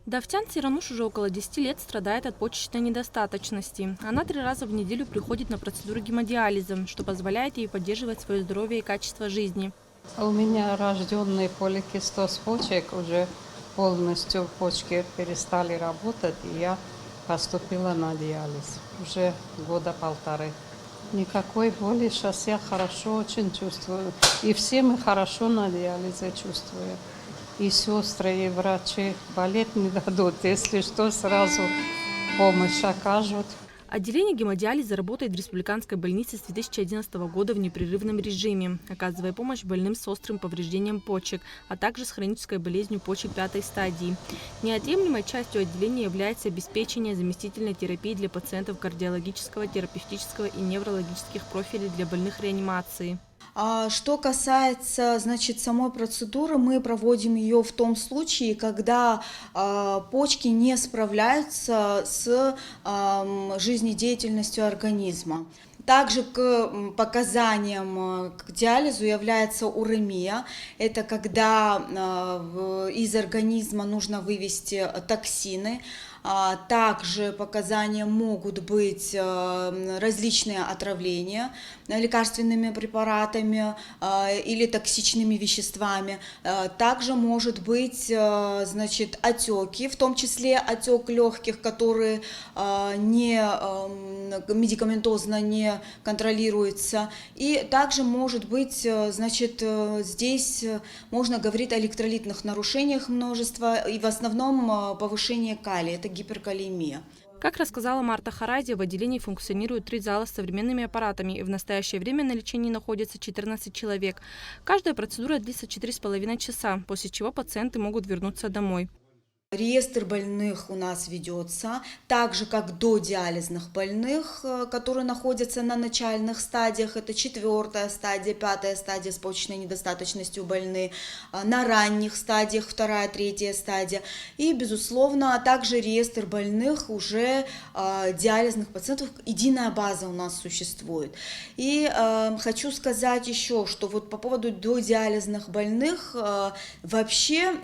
Давтян Сирануш уже около 10 лет страдает от почечной недостаточности. Она 3 раза в неделю приходит на процедуру гемодиализа, что позволяет ей поддерживать свое здоровье и качество жизни. У меня рожденный поликистоз почек, уже полностью почки перестали работать, и я поступила на диализ. Уже года 1,5. Никакой боли, сейчас я хорошо очень чувствую. И все мы хорошо на диализе чувствуем. И сестры, и врачи болеть не дадут, если что, сразу помощь окажут. Отделение гемодиализа работает в республиканской больнице с 2011 года в непрерывном режиме, оказывая помощь больным с острым повреждением почек, а также с хронической болезнью почек 5-й стадии. Неотъемлемой частью отделения является обеспечение заместительной терапии для пациентов кардиологического, терапевтического и неврологических профилей для больных реанимации. Что касается, самой процедуры, мы проводим ее в том случае, когда почки не справляются с жизнедеятельностью организма. Также к показаниям к диализу является уремия. Это когда из организма нужно вывести токсины. Также показанием могут быть различные отравления лекарственными препаратами или токсичными веществами. Также может быть, отеки, в том числе отек легких, которые медикаментозно не контролируется. И также может быть, здесь можно говорить о электролитных нарушениях множества и в основном повышение калия, это гиперкалемия. Как рассказала Марта Харази, в отделении функционируют 3 зала с современными аппаратами, и в настоящее время на лечении находится 14 человек. Каждая процедура длится 4,5 часа, после чего пациенты могут вернуться домой. Реестр больных у нас ведется, так же как додиализных больных, которые находятся на начальных стадиях, это 4-я стадия, 5-я стадия с почечной недостаточностью больны, на ранних стадиях 2-я, 3-я стадия, и, безусловно, также реестр больных уже диализных пациентов, единая база у нас существует. И хочу сказать еще, что вот по поводу додиализных больных вообще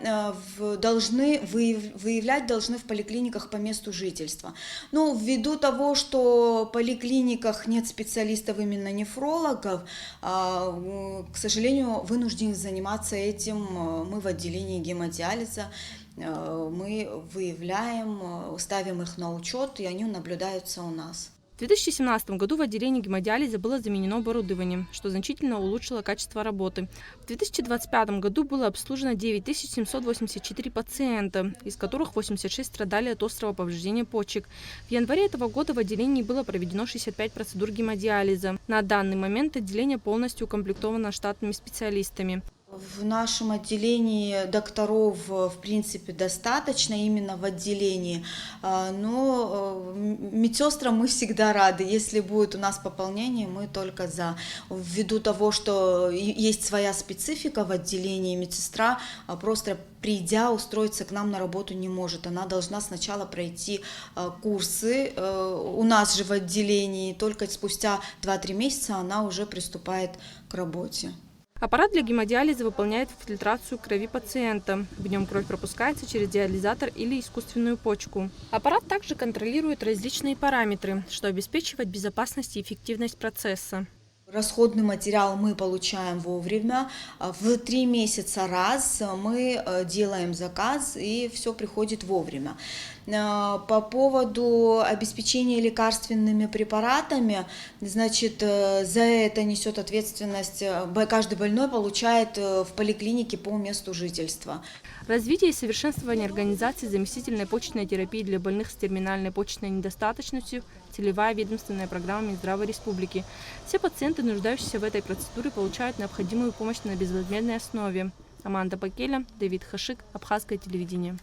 должны выявлять должны в поликлиниках по месту жительства. Но ввиду того, что в поликлиниках нет специалистов именно нефрологов, к сожалению, вынуждены заниматься этим мы в отделении гемодиализа. Мы выявляем, ставим их на учет, и они наблюдаются у нас. В 2017 году в отделении гемодиализа было заменено оборудование, что значительно улучшило качество работы. В 2025 году было обслужено 9784 пациента, из которых 86 страдали от острого повреждения почек. В январе этого года в отделении было проведено 65 процедур гемодиализа. На данный момент отделение полностью укомплектовано штатными специалистами. В нашем отделении докторов, в принципе, достаточно, именно в отделении, но медсестрам мы всегда рады. Если будет у нас пополнение, мы только за. Ввиду того, что есть своя специфика в отделении, медсестра просто придя устроиться к нам на работу не может. Она должна сначала пройти курсы у нас же в отделении, только спустя 2-3 месяца она уже приступает к работе. Аппарат для гемодиализа выполняет фильтрацию крови пациента. В нем кровь пропускается через диализатор или искусственную почку. Аппарат также контролирует различные параметры, что обеспечивает безопасность и эффективность процесса. Расходный материал мы получаем вовремя. В 3 месяца раз мы делаем заказ, и все приходит вовремя. По поводу обеспечения лекарственными препаратами, за это несет ответственность, каждый больной получает в поликлинике по месту жительства. Развитие и совершенствование организации заместительной почечной терапии для больных с терминальной почечной недостаточностью – целевая ведомственная программа Минздрава Республики. Все пациенты, нуждающиеся в этой процедуре, получают необходимую помощь на безвозмездной основе. Аманда Бакеля, Давид Хашик, Абхазское телевидение.